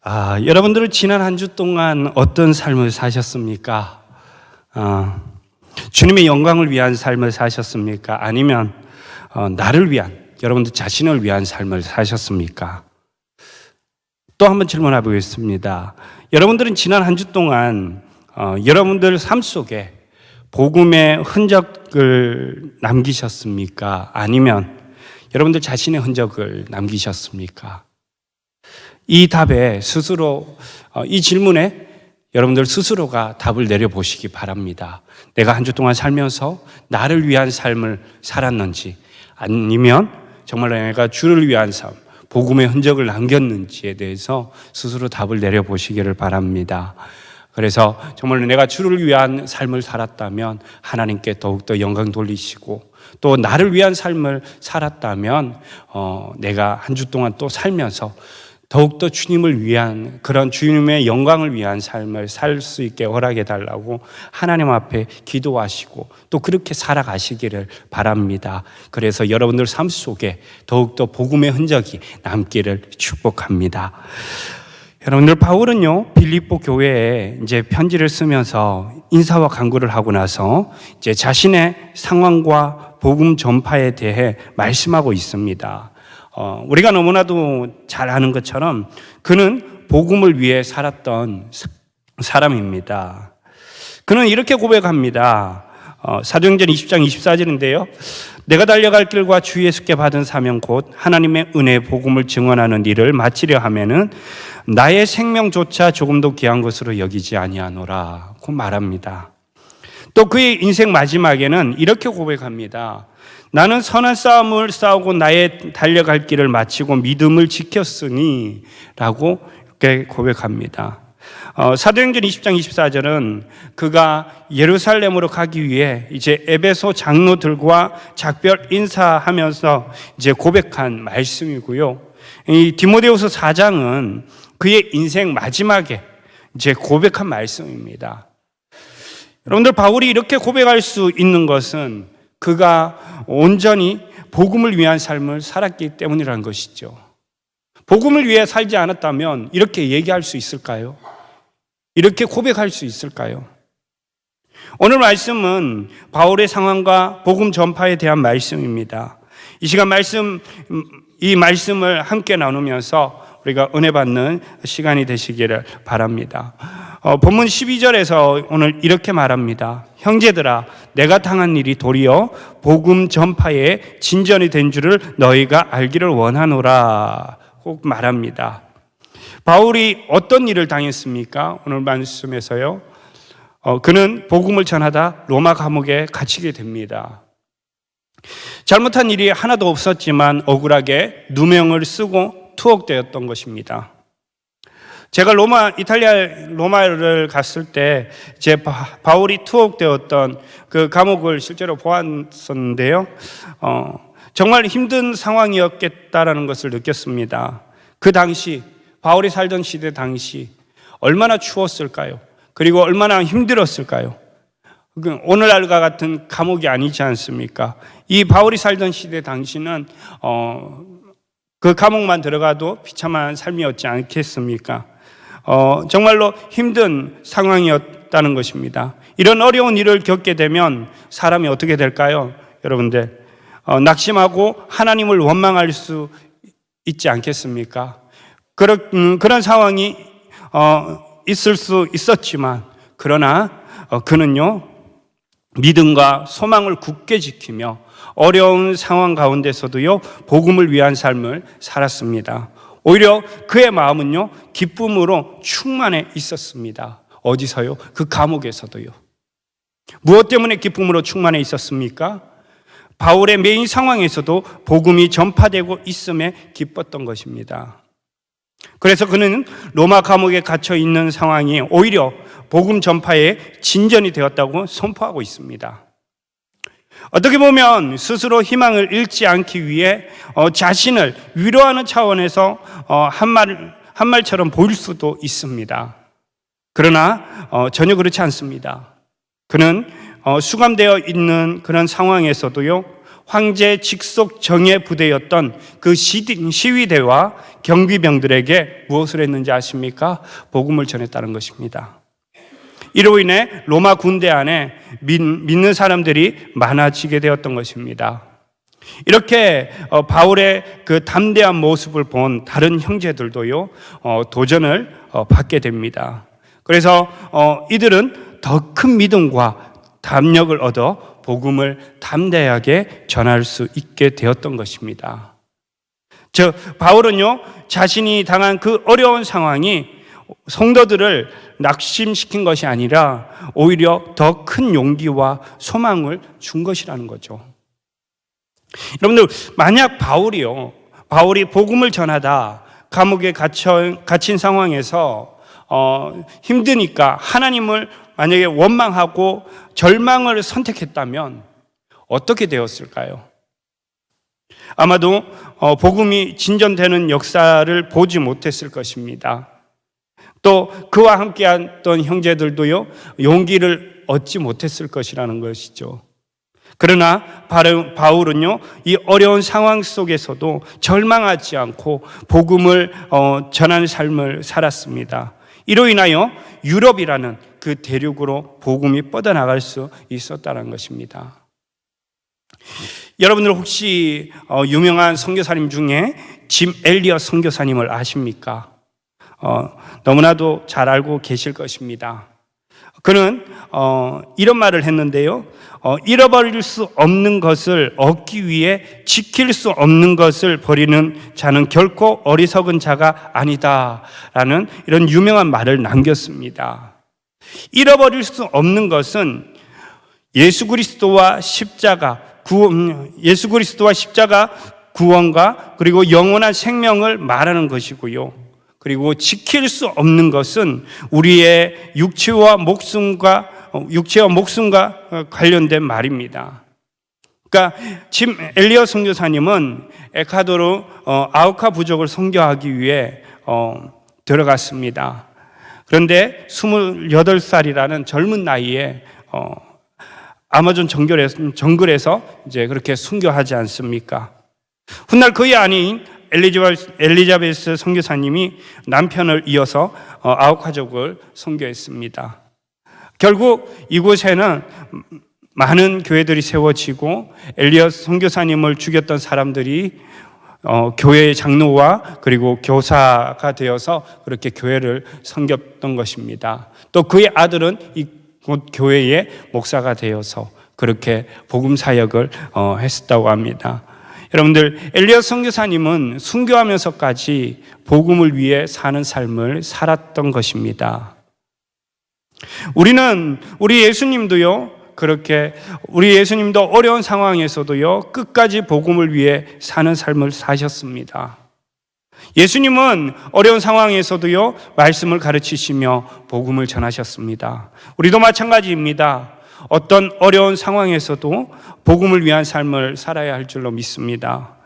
여러분들은 지난 한 주 동안 어떤 삶을 사셨습니까? 주님의 영광을 위한 삶을 사셨습니까? 아니면 나를 위한, 여러분들 자신을 위한 삶을 사셨습니까? 또 한번 질문해 보겠습니다. 여러분들은 지난 한 주 동안 여러분들 삶 속에 복음의 흔적을 남기셨습니까? 아니면 여러분들 자신의 흔적을 남기셨습니까? 이 답에 스스로, 이 질문에 여러분들 스스로가 답을 내려보시기 바랍니다. 내가 한 주 동안 살면서 나를 위한 삶을 살았는지, 아니면 정말로 내가 주를 위한 삶, 복음의 흔적을 남겼는지에 대해서 스스로 답을 내려보시기를 바랍니다. 그래서 정말로 내가 주를 위한 삶을 살았다면 하나님께 더욱더 영광 돌리시고, 또 나를 위한 삶을 살았다면 내가 한 주 동안 또 살면서 더욱더 주님을 위한, 그런 주님의 영광을 위한 삶을 살 수 있게 허락해 달라고 하나님 앞에 기도하시고 또 그렇게 살아가시기를 바랍니다. 그래서 여러분들 삶 속에 더욱더 복음의 흔적이 남기를 축복합니다. 여러분들, 바울은요, 빌립보 교회에 이제 편지를 쓰면서 인사와 간구를 하고 나서 이제 자신의 상황과 복음 전파에 대해 말씀하고 있습니다. 우리가 너무나도 잘 아는 것처럼 그는 복음을 위해 살았던 사람입니다. 그는 이렇게 고백합니다. 사도행전 20장 24절인데요. 내가 달려갈 길과 주 예수께 받은 사명 곧 하나님의 은혜의 복음을 증언하는 일을 마치려 하면은 나의 생명조차 조금도 귀한 것으로 여기지 아니하노라고 말합니다. 또 그의 인생 마지막에는 이렇게 고백합니다. 나는 선한 싸움을 싸우고 나의 달려갈 길을 마치고 믿음을 지켰으니 라고 이렇게 고백합니다. 사도행전 20장 24절은 그가 예루살렘으로 가기 위해 이제 에베소 장로들과 작별 인사하면서 이제 고백한 말씀이고요. 이 디모데후서 4장은 그의 인생 마지막에 이제 고백한 말씀입니다. 여러분들, 바울이 이렇게 고백할 수 있는 것은 그가 온전히 복음을 위한 삶을 살았기 때문이라는 것이죠. 복음을 위해 살지 않았다면 이렇게 얘기할 수 있을까요? 이렇게 고백할 수 있을까요? 오늘 말씀은 바울의 상황과 복음 전파에 대한 말씀입니다. 이 시간 이 말씀을 함께 나누면서 우리가 은혜 받는 시간이 되시기를 바랍니다. 본문 12절에서 오늘 이렇게 말합니다. 형제들아, 내가 당한 일이 도리어 복음 전파에 진전이 된 줄을 너희가 알기를 원하노라 고 말합니다. 바울이 어떤 일을 당했습니까? 오늘 말씀에서요. 그는 복음을 전하다 로마 감옥에 갇히게 됩니다. 잘못한 일이 하나도 없었지만 억울하게 누명을 쓰고 투옥되었던 것입니다. 제가 로마를 갔을 때 제 바울이 투옥되었던 그 감옥을 실제로 보았었는데요. 정말 힘든 상황이었겠다라는 것을 느꼈습니다. 그 당시 바울이 살던 시대 당시 얼마나 추웠을까요? 그리고 얼마나 힘들었을까요? 오늘날과 같은 감옥이 아니지 않습니까? 이 바울이 살던 시대 당시는 그 감옥만 들어가도 비참한 삶이었지 않겠습니까? 정말로 힘든 상황이었다는 것입니다. 이런 어려운 일을 겪게 되면 사람이 어떻게 될까요? 여러분들, 낙심하고 하나님을 원망할 수 있지 않겠습니까? 그런 상황이 있을 수 있었지만, 그러나 그는요, 믿음과 소망을 굳게 지키며 어려운 상황 가운데서도요, 복음을 위한 삶을 살았습니다. 오히려 그의 마음은요, 기쁨으로 충만해 있었습니다. 어디서요? 그 감옥에서도요. 무엇 때문에 기쁨으로 충만해 있었습니까? 바울의 메인 상황에서도 복음이 전파되고 있음에 기뻤던 것입니다. 그래서 그는 로마 감옥에 갇혀 있는 상황이 오히려 복음 전파에 진전이 되었다고 선포하고 있습니다. 어떻게 보면 스스로 희망을 잃지 않기 위해 자신을 위로하는 차원에서 한 말처럼 보일 수도 있습니다. 그러나 전혀 그렇지 않습니다. 그는 수감되어 있는 그런 상황에서도요, 황제 직속 정예 부대였던 그 시위대와 경비병들에게 무엇을 했는지 아십니까? 복음을 전했다는 것입니다. 이로 인해 로마 군대 안에 믿는 사람들이 많아지게 되었던 것입니다. 이렇게 바울의 그 담대한 모습을 본 다른 형제들도요, 도전을 받게 됩니다. 그래서 이들은 더 큰 믿음과 담력을 얻어 복음을 담대하게 전할 수 있게 되었던 것입니다. 바울은요, 자신이 당한 그 어려운 상황이 성도들을 낙심시킨 것이 아니라 오히려 더 큰 용기와 소망을 준 것이라는 거죠. 여러분들, 만약 바울이 복음을 전하다 감옥에 갇힌 상황에서 힘드니까 하나님을 만약에 원망하고 절망을 선택했다면 어떻게 되었을까요? 아마도 복음이 진전되는 역사를 보지 못했을 것입니다. 또 그와 함께했던 형제들도요, 용기를 얻지 못했을 것이라는 것이죠. 그러나 바울은요, 이 어려운 상황 속에서도 절망하지 않고 복음을 전하는 삶을 살았습니다. 이로 인하여 유럽이라는 그 대륙으로 복음이 뻗어나갈 수 있었다는 것입니다. 여러분들 혹시 유명한 선교사님 중에 짐 엘리엇 선교사님을 아십니까? 너무나도 잘 알고 계실 것입니다. 그는 이런 말을 했는데요, 잃어버릴 수 없는 것을 얻기 위해 지킬 수 없는 것을 버리는 자는 결코 어리석은 자가 아니다라는 이런 유명한 말을 남겼습니다. 잃어버릴 수 없는 것은 예수 그리스도와 십자가 구원과 그리고 영원한 생명을 말하는 것이고요. 그리고 지킬 수 없는 것은 우리의 육체와 목숨과 관련된 말입니다. 그러니까 짐 엘리엇 선교사님은 에콰도르 아우카 부족을 선교하기 위해 들어갔습니다. 그런데 28살이라는 젊은 나이에 아마존 정글에서 이제 그렇게 순교하지 않습니까? 훗날 그의 아내인 엘리자베스 선교사님이 남편을 이어서 아우카족을 선교했습니다. 결국 이곳에는 많은 교회들이 세워지고 엘리엇 선교사님을 죽였던 사람들이 교회의 장로와 그리고 교사가 되어서 그렇게 교회를 섬겼던 것입니다. 또 그의 아들은 이곳 교회의 목사가 되어서 그렇게 복음 사역을 했었다고 합니다. 여러분들, 엘리엇 선교사님은 순교하면서까지 복음을 위해 사는 삶을 살았던 것입니다. 우리 예수님도요, 우리 예수님도 어려운 상황에서도요, 끝까지 복음을 위해 사는 삶을 사셨습니다. 예수님은 어려운 상황에서도요, 말씀을 가르치시며 복음을 전하셨습니다. 우리도 마찬가지입니다. 어떤 어려운 상황에서도 복음을 위한 삶을 살아야 할 줄로 믿습니다.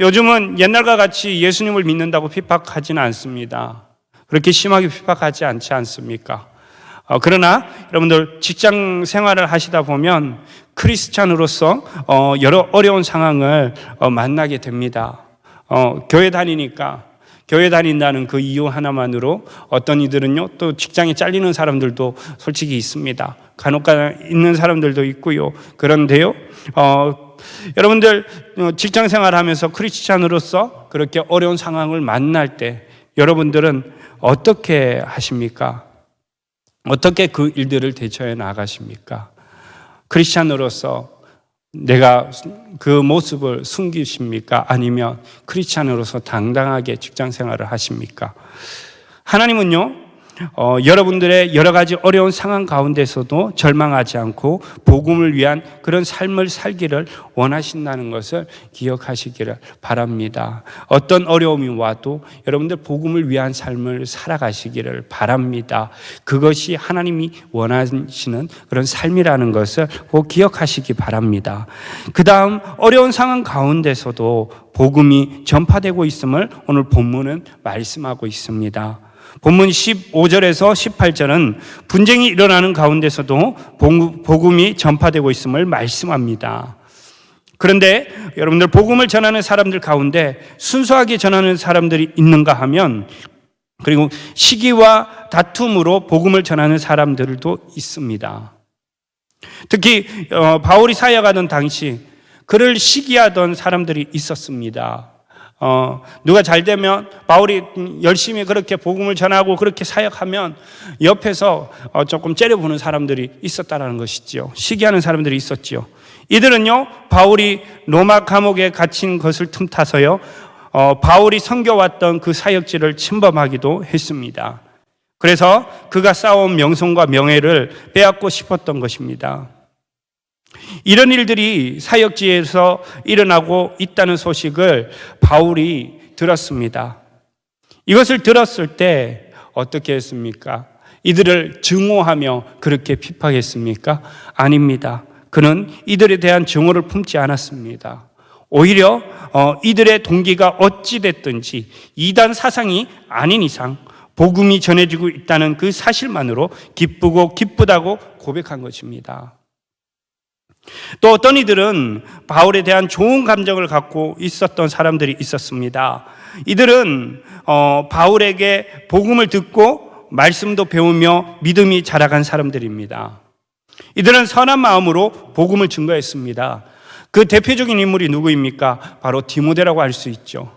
요즘은 옛날과 같이 예수님을 믿는다고 핍박하지는 않습니다. 그렇게 심하게 핍박하지 않지 않습니까? 그러나 여러분들 직장 생활을 하시다 보면 크리스찬으로서 여러 어려운 상황을 만나게 됩니다. 교회 다닌다는 그 이유 하나만으로 어떤 이들은요, 또 직장에 잘리는 사람들도 솔직히 있습니다. 간혹가다 있는 사람들도 있고요. 그런데요, 여러분들 직장 생활하면서 크리스찬으로서 그렇게 어려운 상황을 만날 때 여러분들은 어떻게 하십니까? 어떻게 그 일들을 대처해 나가십니까? 크리스찬으로서 내가 그 모습을 숨기십니까? 아니면 크리스찬으로서 당당하게 직장 생활을 하십니까? 하나님은요, 여러분들의 여러 가지 어려운 상황 가운데서도 절망하지 않고 복음을 위한 그런 삶을 살기를 원하신다는 것을 기억하시기를 바랍니다. 어떤 어려움이 와도 여러분들 복음을 위한 삶을 살아가시기를 바랍니다. 그것이 하나님이 원하시는 그런 삶이라는 것을 꼭 기억하시기 바랍니다. 그 다음, 어려운 상황 가운데서도 복음이 전파되고 있음을 오늘 본문은 말씀하고 있습니다. 본문 15절에서 18절은 분쟁이 일어나는 가운데서도 복음이 전파되고 있음을 말씀합니다. 그런데 여러분들 복음을 전하는 사람들 가운데 순수하게 전하는 사람들이 있는가 하면, 그리고 시기와 다툼으로 복음을 전하는 사람들도 있습니다. 특히 바울이 사역하던 당시 그를 시기하던 사람들이 있었습니다. 누가 잘 되면 바울이 열심히 그렇게 복음을 전하고 그렇게 사역하면 옆에서 조금 째려보는 사람들이 있었다라는 것이죠. 시기하는 사람들이 있었지요. 이들은요, 바울이 로마 감옥에 갇힌 것을 틈타서요, 바울이 섬겨왔던 그 사역지를 침범하기도 했습니다. 그래서 그가 쌓아온 명성과 명예를 빼앗고 싶었던 것입니다. 이런 일들이 사역지에서 일어나고 있다는 소식을 바울이 들었습니다. 이것을 들었을 때 어떻게 했습니까? 이들을 증오하며 그렇게 핍박했습니까? 아닙니다. 그는 이들에 대한 증오를 품지 않았습니다. 오히려 이들의 동기가 어찌 됐든지 이단 사상이 아닌 이상 복음이 전해지고 있다는 그 사실만으로 기쁘고 기쁘다고 고백한 것입니다. 또 어떤 이들은 바울에 대한 좋은 감정을 갖고 있었던 사람들이 있었습니다. 이들은 바울에게 복음을 듣고 말씀도 배우며 믿음이 자라간 사람들입니다. 이들은 선한 마음으로 복음을 증거했습니다. 그 대표적인 인물이 누구입니까? 바로 디모데라고 할 수 있죠.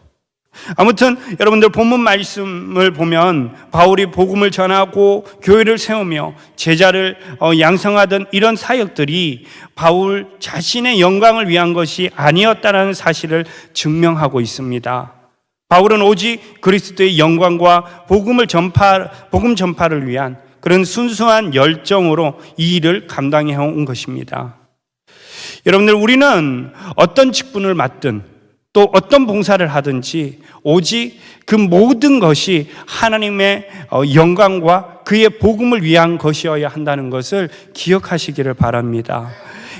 아무튼 여러분들 본문 말씀을 보면 바울이 복음을 전하고 교회를 세우며 제자를 양성하던 이런 사역들이 바울 자신의 영광을 위한 것이 아니었다는 사실을 증명하고 있습니다. 바울은 오직 그리스도의 영광과 복음 전파를 위한 그런 순수한 열정으로 이 일을 감당해 온 것입니다. 여러분들, 우리는 어떤 직분을 맡든 또 어떤 봉사를 하든지 오직 그 모든 것이 하나님의 영광과 그의 복음을 위한 것이어야 한다는 것을 기억하시기를 바랍니다.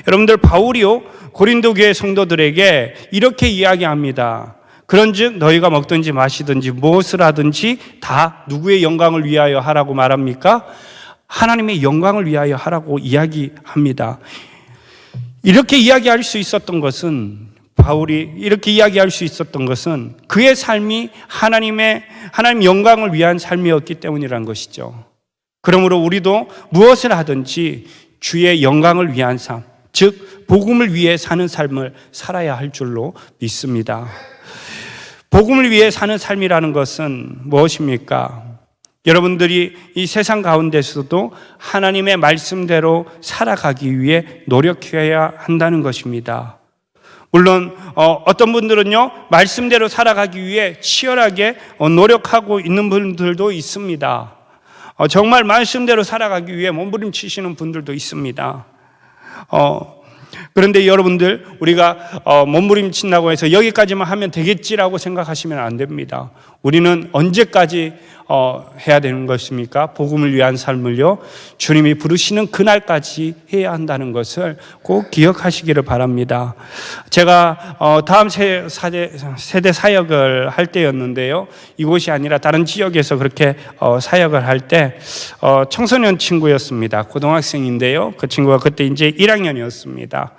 여러분들, 바울이요 고린도 교회 성도들에게 이렇게 이야기합니다. 그런즉 너희가 먹든지 마시든지 무엇을 하든지 다 누구의 영광을 위하여 하라고 말합니까? 하나님의 영광을 위하여 하라고 이야기합니다. 이렇게 이야기할 수 있었던 것은, 바울이 이렇게 이야기할 수 있었던 것은 그의 삶이 하나님 영광을 위한 삶이었기 때문이라는 것이죠. 그러므로 우리도 무엇을 하든지 주의 영광을 위한 삶, 즉 복음을 위해 사는 삶을 살아야 할 줄로 믿습니다. 복음을 위해 사는 삶이라는 것은 무엇입니까? 여러분들이 이 세상 가운데서도 하나님의 말씀대로 살아가기 위해 노력해야 한다는 것입니다. 물론 어떤 분들은요, 말씀대로 살아가기 위해 치열하게 노력하고 있는 분들도 있습니다. 정말 말씀대로 살아가기 위해 몸부림치시는 분들도 있습니다. 그런데 여러분들, 우리가 몸부림친다고 해서 여기까지만 하면 되겠지라고 생각하시면 안 됩니다. 우리는 언제까지 해야 되는 것입니까? 복음을 위한 삶을요, 주님이 부르시는 그날까지 해야 한다는 것을 꼭 기억하시기를 바랍니다. 제가 다음 세대 사역을 할 때였는데요, 이곳이 아니라 다른 지역에서 그렇게 사역을 할 때 청소년 친구였습니다. 고등학생인데요, 그 친구가 그때 이제 1학년이었습니다.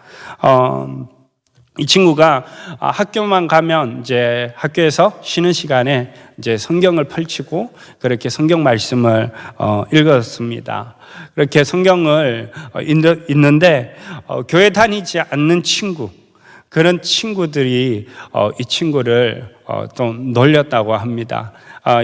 이 친구가 학교만 가면 이제 학교에서 쉬는 시간에 이제 성경을 펼치고 그렇게 성경 말씀을 읽었습니다. 그렇게 성경을 읽는데 교회 다니지 않는 친구, 그런 친구들이 이 친구를 또 놀렸다고 합니다.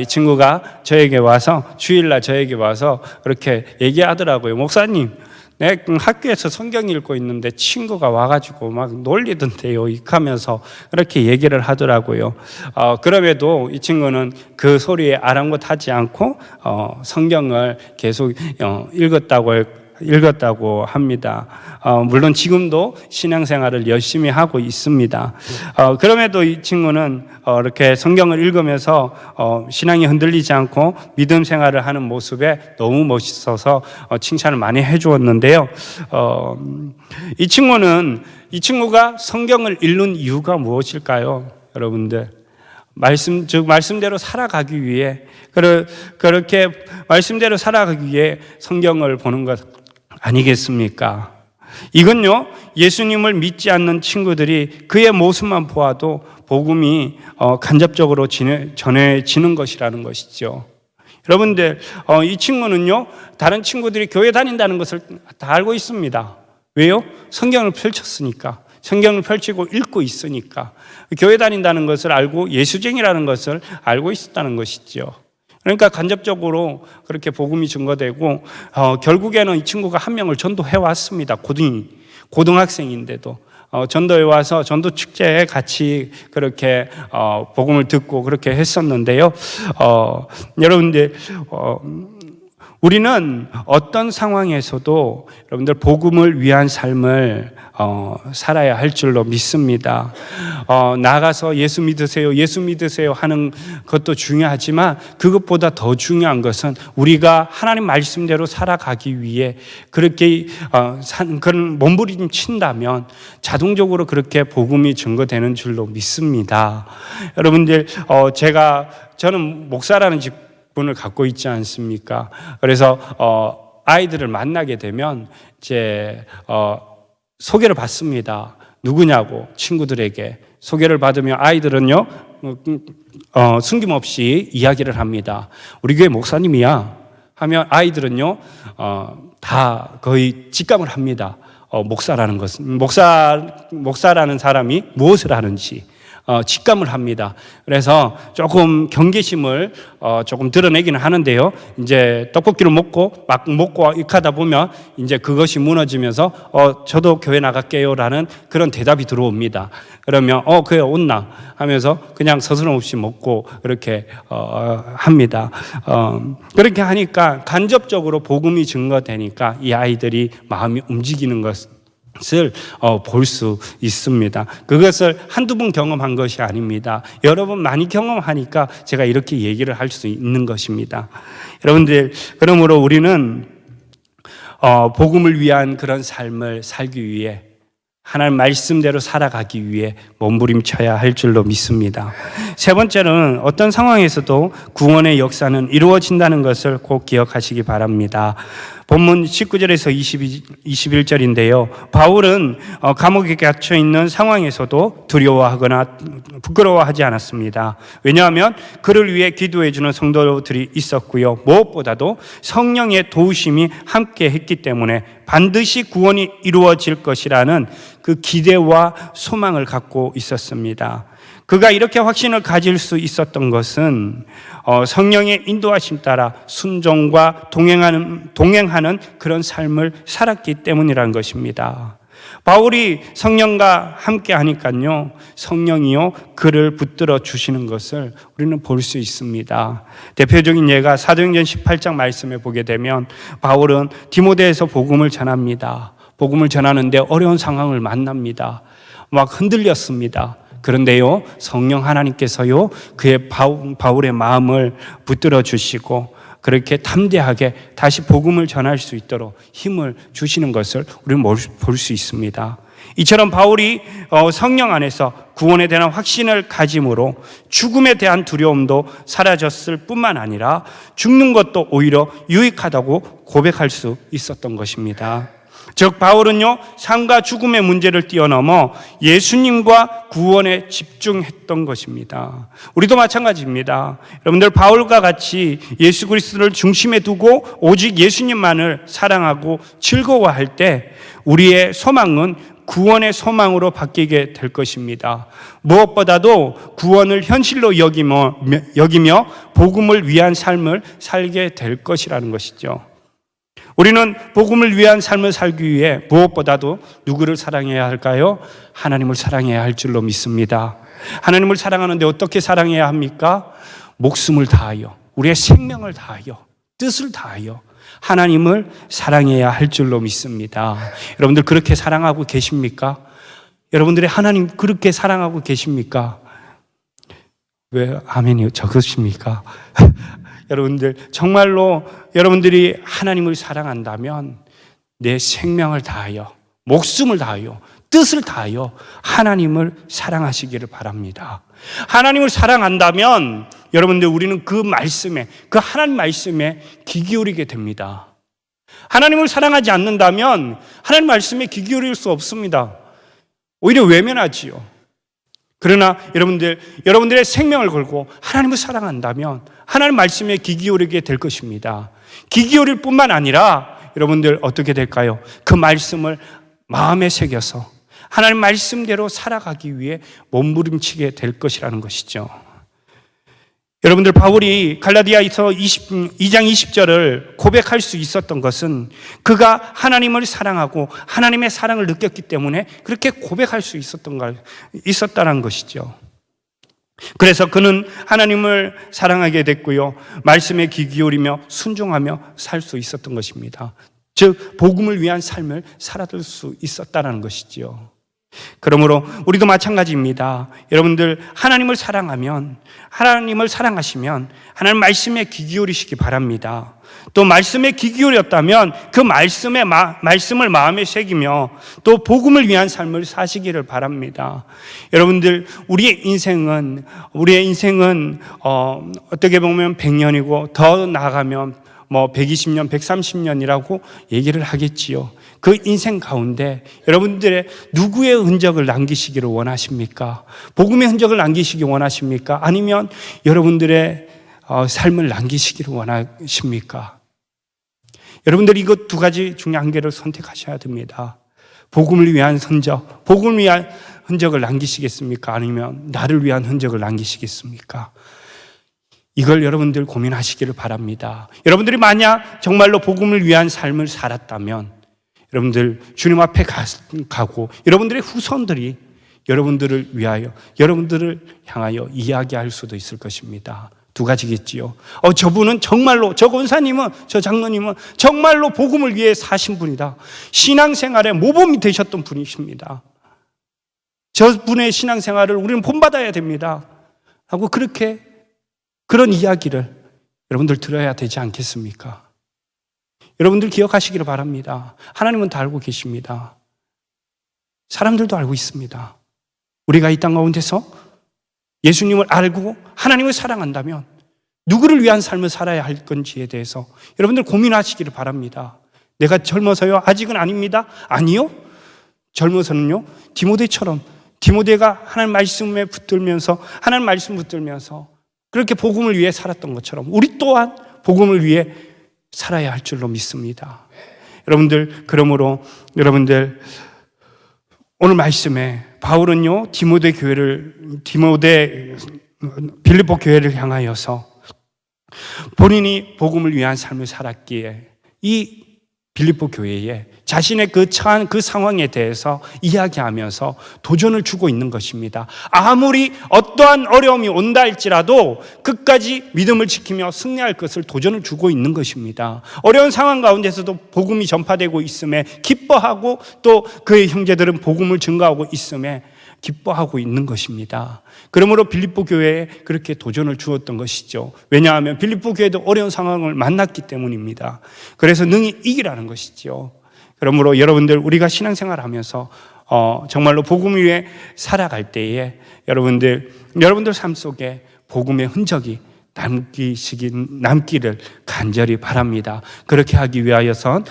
이 친구가 저에게 와서, 주일날 저에게 와서 그렇게 얘기하더라고요. 목사님, 내 학교에서 성경 읽고 있는데 친구가 와가지고 막 놀리던데요, 하면서 그렇게 얘기를 하더라고요. 그럼에도 이 친구는 그 소리에 아랑곳하지 않고 성경을 계속 읽었다고 합니다. 물론 지금도 신앙생활을 열심히 하고 있습니다. 그럼에도 이 친구는 이렇게 성경을 읽으면서 신앙이 흔들리지 않고 믿음 생활을 하는 모습에 너무 멋있어서 칭찬을 많이 해주었는데요. 이 친구가 성경을 읽는 이유가 무엇일까요, 여러분들? 말씀대로 살아가기 위해, 그렇게 말씀대로 살아가기 위해 성경을 보는 것 아니겠습니까? 이건요, 예수님을 믿지 않는 친구들이 그의 모습만 보아도 복음이 간접적으로 전해지는 것이라는 것이죠. 여러분들, 이 친구는요, 다른 친구들이 교회 다닌다는 것을 다 알고 있습니다. 왜요? 성경을 펼쳤으니까. 성경을 펼치고 읽고 있으니까. 교회 다닌다는 것을 알고 예수쟁이라는 것을 알고 있었다는 것이죠. 그러니까 간접적으로 그렇게 복음이 증거되고, 결국에는 이 친구가 한 명을 전도해 왔습니다. 고등학생인데도. 전도에 와서 전도 축제에 같이 그렇게 복음을 듣고 그렇게 했었는데요. 여러분들, 우리는 어떤 상황에서도 여러분들 복음을 위한 삶을 살아야 할 줄로 믿습니다. 나가서 예수 믿으세요 하는 것도 중요하지만 그것보다 더 중요한 것은 우리가 하나님 말씀대로 살아가기 위해 그렇게 그런 몸부림친다면 자동적으로 그렇게 복음이 증거되는 줄로 믿습니다. 여러분들, 저는 목사라는 직분을 갖고 있지 않습니까? 그래서 아이들을 만나게 되면 소개를 받습니다. 누구냐고 친구들에게 소개를 받으면 아이들은요, 숨김없이 이야기를 합니다. 우리 교회 목사님이야 하면 아이들은요, 다 거의 직감을 합니다. 목사라는 것은 목사라는 사람이 무엇을 하는지 직감을 합니다. 그래서 조금 경계심을 조금 드러내기는 하는데요. 이제 떡볶이를 먹고 이렇게 하다 보면 이제 그것이 무너지면서 저도 교회 나갈게요라는 그런 대답이 들어옵니다. 그러면 교회 온나 하면서 그냥 서스럼없이 먹고 그렇게 합니다. 그렇게 하니까 간접적으로 복음이 증거되니까 이 아이들이 마음이 움직이는 것을 볼 수 있습니다. 그것을 한두 번 경험한 것이 아닙니다. 여러 번 많이 경험하니까 제가 이렇게 얘기를 할 수 있는 것입니다. 여러분들, 그러므로 우리는 복음을 위한 그런 삶을 살기 위해 하나님 말씀대로 살아가기 위해 몸부림쳐야 할 줄로 믿습니다. 세 번째는 어떤 상황에서도 구원의 역사는 이루어진다는 것을 꼭 기억하시기 바랍니다. 본문 19절에서 21절인데요. 바울은 감옥에 갇혀 있는 상황에서도 두려워하거나 부끄러워하지 않았습니다. 왜냐하면 그를 위해 기도해 주는 성도들이 있었고요. 무엇보다도 성령의 도우심이 함께 했기 때문에 반드시 구원이 이루어질 것이라는 그 기대와 소망을 갖고 있었습니다. 그가 이렇게 확신을 가질 수 있었던 것은 성령의 인도하심 따라 순종과 동행하는 그런 삶을 살았기 때문이라는 것입니다. 바울이 성령과 함께 하니까요, 성령이요 그를 붙들어 주시는 것을 우리는 볼 수 있습니다. 대표적인 예가 사도행전 18장 말씀에 보게 되면 바울은 디모데에서 복음을 전합니다. 복음을 전하는데 어려운 상황을 만납니다. 막 흔들렸습니다. 그런데요, 성령 하나님께서요 그의 바울의 마음을 붙들어 주시고 그렇게 담대하게 다시 복음을 전할 수 있도록 힘을 주시는 것을 우리는 볼 수 있습니다. 이처럼 바울이 성령 안에서 구원에 대한 확신을 가짐으로 죽음에 대한 두려움도 사라졌을 뿐만 아니라 죽는 것도 오히려 유익하다고 고백할 수 있었던 것입니다. 즉 바울은요 삶과 죽음의 문제를 뛰어넘어 예수님과 구원에 집중했던 것입니다. 우리도 마찬가지입니다. 여러분들, 바울과 같이 예수 그리스도를 중심에 두고 오직 예수님만을 사랑하고 즐거워할 때 우리의 소망은 구원의 소망으로 바뀌게 될 것입니다. 무엇보다도 구원을 현실로 여기며 복음을 위한 삶을 살게 될 것이라는 것이죠. 우리는 복음을 위한 삶을 살기 위해 무엇보다도 누구를 사랑해야 할까요? 하나님을 사랑해야 할 줄로 믿습니다. 하나님을 사랑하는데 어떻게 사랑해야 합니까? 목숨을 다하여, 우리의 생명을 다하여, 뜻을 다하여 하나님을 사랑해야 할 줄로 믿습니다. 여러분들 그렇게 사랑하고 계십니까? 여러분들이 하나님 그렇게 사랑하고 계십니까? 왜 아멘이 적으십니까? 여러분들 정말로 여러분들이 하나님을 사랑한다면 내 생명을 다하여, 목숨을 다하여, 뜻을 다하여 하나님을 사랑하시기를 바랍니다. 하나님을 사랑한다면 여러분들 우리는 그 말씀에, 그 하나님 말씀에 귀 기울이게 됩니다. 하나님을 사랑하지 않는다면 하나님 말씀에 귀 기울일 수 없습니다. 오히려 외면하지요. 그러나 여러분들의 생명을 걸고 하나님을 사랑한다면 하나님 말씀에 귀 기울이게 될 것입니다. 귀 기울일 뿐만 아니라 여러분들 어떻게 될까요? 그 말씀을 마음에 새겨서 하나님 말씀대로 살아가기 위해 몸부림치게 될 것이라는 것이죠. 여러분들, 바울이 갈라디아서 2장 20절을 고백할 수 있었던 것은 그가 하나님을 사랑하고 하나님의 사랑을 느꼈기 때문에 그렇게 고백할 수 있었다는 것이죠. 그래서 그는 하나님을 사랑하게 됐고요, 말씀에 귀 기울이며 순종하며 살 수 있었던 것입니다. 즉 복음을 위한 삶을 살아들 수 있었다는 것이지요. 그러므로 우리도 마찬가지입니다. 여러분들, 하나님을 사랑하시면 하나님 말씀에 귀 기울이시기 바랍니다. 또 말씀에 귀 기울였다면 그 말씀을 마음에 새기며 또 복음을 위한 삶을 사시기를 바랍니다. 여러분들, 우리의 인생은 어떻게 보면 100년이고 더 나아가면 120년, 130년이라고 얘기를 하겠지요. 그 인생 가운데 여러분들의 누구의 흔적을 남기시기를 원하십니까? 복음의 흔적을 남기시기 원하십니까? 아니면 여러분들의 삶을 남기시기를 원하십니까? 여러분들이 이것 두 가지 중에 한 개를 선택하셔야 됩니다. 복음을 위한 흔적을 남기시겠습니까? 아니면 나를 위한 흔적을 남기시겠습니까? 이걸 여러분들 고민하시기를 바랍니다. 여러분들이 만약 정말로 복음을 위한 삶을 살았다면 여러분들 주님 앞에 가고 여러분들의 후손들이 여러분들을 위하여, 여러분들을 향하여 이야기할 수도 있을 것입니다. 두 가지겠지요. 저분은 정말로, 저 권사님은, 저 장로님은 정말로 복음을 위해 사신 분이다. 신앙생활의 모범이 되셨던 분이십니다. 저분의 신앙생활을 우리는 본받아야 됩니다. 하고 그런 이야기를 여러분들 들어야 되지 않겠습니까? 여러분들 기억하시기를 바랍니다. 하나님은 다 알고 계십니다. 사람들도 알고 있습니다. 우리가 이 땅 가운데서 예수님을 알고 하나님을 사랑한다면 누구를 위한 삶을 살아야 할 건지에 대해서 여러분들 고민하시기를 바랍니다. 내가 젊어서요? 아직은 아닙니다. 아니요. 젊어서는요, 디모데가 하나님 말씀에 붙들면서 그렇게 복음을 위해 살았던 것처럼 우리 또한 복음을 위해 살아야 할 줄로 믿습니다. 여러분들, 그러므로 여러분들 오늘 말씀에 바울은요, 빌립보 교회를 향하여서 본인이 복음을 위한 삶을 살았기에 이 빌립보 교회에 자신의 그 처한 그 상황에 대해서 이야기하면서 도전을 주고 있는 것입니다. 아무리 어떠한 어려움이 온다 할지라도 끝까지 믿음을 지키며 승리할 것을 도전을 주고 있는 것입니다. 어려운 상황 가운데서도 복음이 전파되고 있음에 기뻐하고 또 그의 형제들은 복음을 증거하고 있음에 기뻐하고 있는 것입니다. 그러므로 빌립보 교회에 그렇게 도전을 주었던 것이죠. 왜냐하면 빌립보 교회도 어려운 상황을 만났기 때문입니다. 그래서 능히 이기라는 것이죠. 그러므로 여러분들, 우리가 신앙생활하면서 정말로 복음 위에 살아갈 때에 여러분들 삶 속에 복음의 흔적이 남기를 간절히 바랍니다. 그렇게 하기 위하여선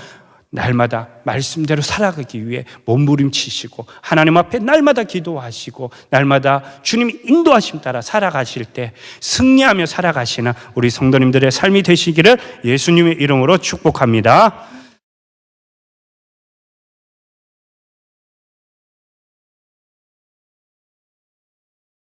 날마다 말씀대로 살아가기 위해 몸부림치시고 하나님 앞에 날마다 기도하시고 날마다 주님이 인도하심 따라 살아가실 때 승리하며 살아가시는 우리 성도님들의 삶이 되시기를 예수님의 이름으로 축복합니다.